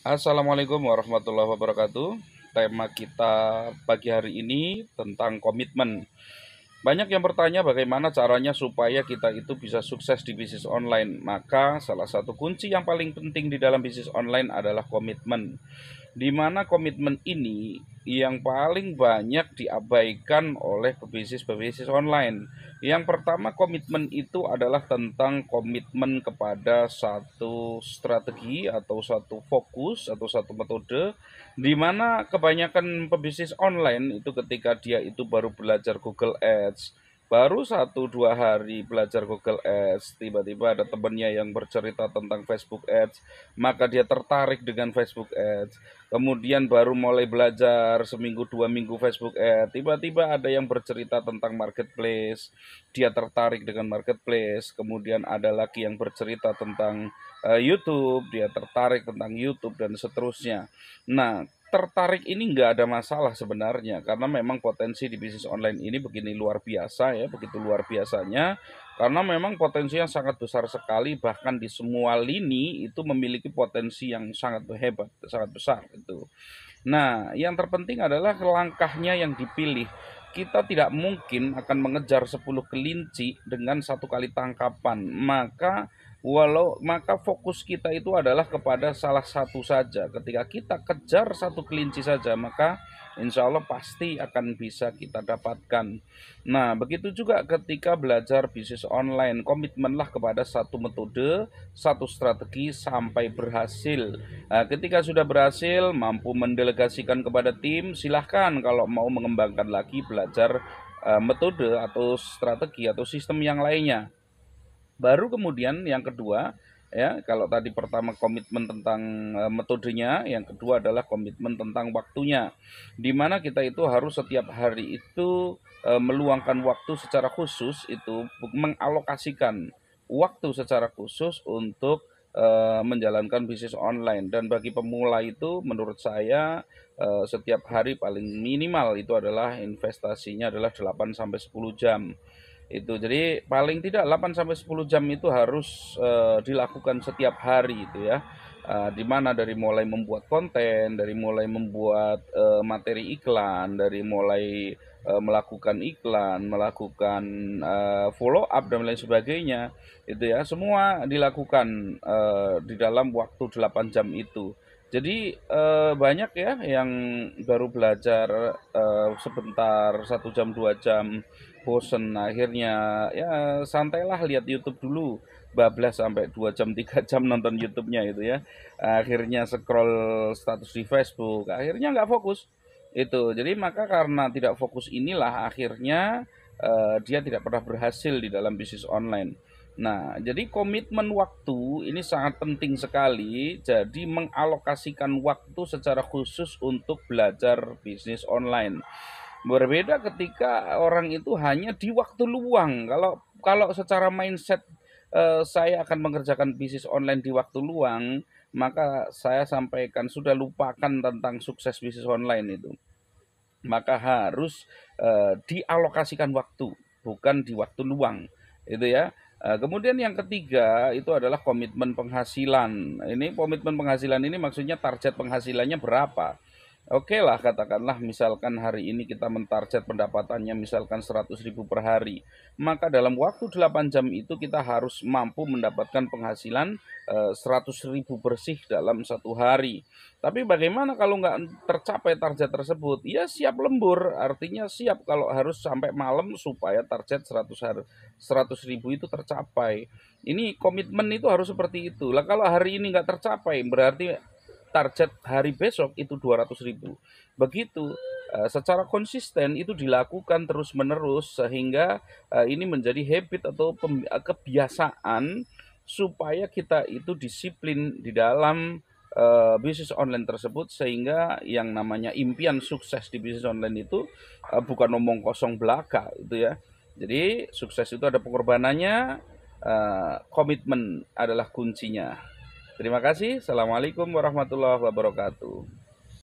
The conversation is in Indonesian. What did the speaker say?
Assalamualaikum warahmatullahi wabarakatuh. Tema kita pagi hari ini tentang komitmen. Banyak yang bertanya bagaimana caranya supaya kita itu bisa sukses di bisnis online. Maka salah satu kunci yang paling penting di dalam bisnis online adalah komitmen. Di mana komitmen ini yang paling banyak diabaikan oleh pebisnis-pebisnis online. Yang pertama, komitmen itu adalah tentang komitmen kepada satu strategi atau satu fokus atau satu metode, di mana kebanyakan pebisnis online itu ketika dia itu baru belajar Google Ads, baru 1 2 hari belajar Google Ads, tiba-tiba ada temannya yang bercerita tentang Facebook Ads, maka dia tertarik dengan Facebook Ads. Kemudian baru mulai belajar seminggu 2 minggu Facebook Ads, tiba-tiba ada yang bercerita tentang marketplace, dia tertarik dengan marketplace. Kemudian ada lagi yang bercerita tentang YouTube, dia tertarik tentang YouTube dan seterusnya. Nah, tertarik ini nggak ada masalah sebenarnya, karena memang potensi di bisnis online ini begini luar biasa ya, begitu luar biasanya, karena memang potensinya sangat besar sekali, bahkan di semua lini itu memiliki potensi yang sangat hebat, sangat besar itu. Nah, yang terpenting adalah langkahnya yang dipilih. Kita tidak mungkin akan mengejar 10 kelinci dengan satu kali tangkapan. Maka fokus kita itu adalah kepada salah satu saja. Ketika kita kejar satu kelinci saja, maka insya Allah pasti akan bisa kita dapatkan. Nah, begitu juga ketika belajar bisnis online, komitmenlah kepada satu metode, satu strategi sampai berhasil. Nah, ketika sudah berhasil, mampu mendelegasikan kepada tim, silahkan kalau mau mengembangkan lagi belajar metode atau strategi atau sistem yang lainnya. Baru kemudian yang kedua, ya, kalau tadi pertama komitmen tentang metodenya, yang kedua adalah komitmen tentang waktunya. Di mana kita itu harus setiap hari itu meluangkan waktu secara khusus, itu mengalokasikan waktu secara khusus untuk menjalankan bisnis online. Dan bagi pemula itu menurut saya setiap hari paling minimal itu adalah investasinya adalah 8 sampai 10 jam itu. Jadi paling tidak 8 sampai 10 jam itu harus dilakukan setiap hari itu ya. Di mana dari mulai membuat konten, dari mulai membuat materi iklan, dari mulai melakukan iklan, melakukan follow up dan lain sebagainya itu ya. Semua dilakukan di dalam waktu 8 jam itu. Jadi banyak ya yang baru belajar sebentar, 1 jam 2 jam, bosen, akhirnya ya santailah lihat YouTube dulu, bablas sampai 2 jam 3 jam nonton YouTube-nya itu ya, akhirnya scroll status di Facebook, akhirnya nggak fokus itu. Jadi maka karena tidak fokus inilah akhirnya dia tidak pernah berhasil di dalam bisnis online. Nah, jadi komitmen waktu ini sangat penting sekali. Jadi mengalokasikan waktu secara khusus untuk belajar bisnis online. Berbeda ketika orang itu hanya di waktu luang. Kalau kalau secara mindset saya akan mengerjakan bisnis online di waktu luang, maka saya sampaikan sudah lupakan tentang sukses bisnis online itu. Maka harus dialokasikan waktu, bukan di waktu luang. Itu ya. Kemudian yang ketiga itu adalah komitmen penghasilan. Ini komitmen penghasilan ini maksudnya target penghasilannya berapa. Oke lah, katakanlah misalkan hari ini kita mentarget pendapatannya misalkan 100.000 per hari. Maka dalam waktu 8 jam itu kita harus mampu mendapatkan penghasilan 100.000 bersih dalam 1 hari. Tapi bagaimana kalau nggak tercapai target tersebut? Ya siap lembur, artinya siap kalau harus sampai malam supaya target 100.000 itu tercapai. Ini komitmen itu harus seperti itu. Lah kalau hari ini nggak tercapai, berarti target hari besok itu 200.000. Begitu secara konsisten itu dilakukan terus-menerus sehingga ini menjadi habit atau kebiasaan supaya kita itu disiplin di dalam bisnis online tersebut, sehingga yang namanya impian sukses di bisnis online itu bukan omong kosong belaka itu ya. Jadi sukses itu ada pengorbanannya, komitmen adalah kuncinya. Terima kasih. Assalamualaikum warahmatullahi wabarakatuh.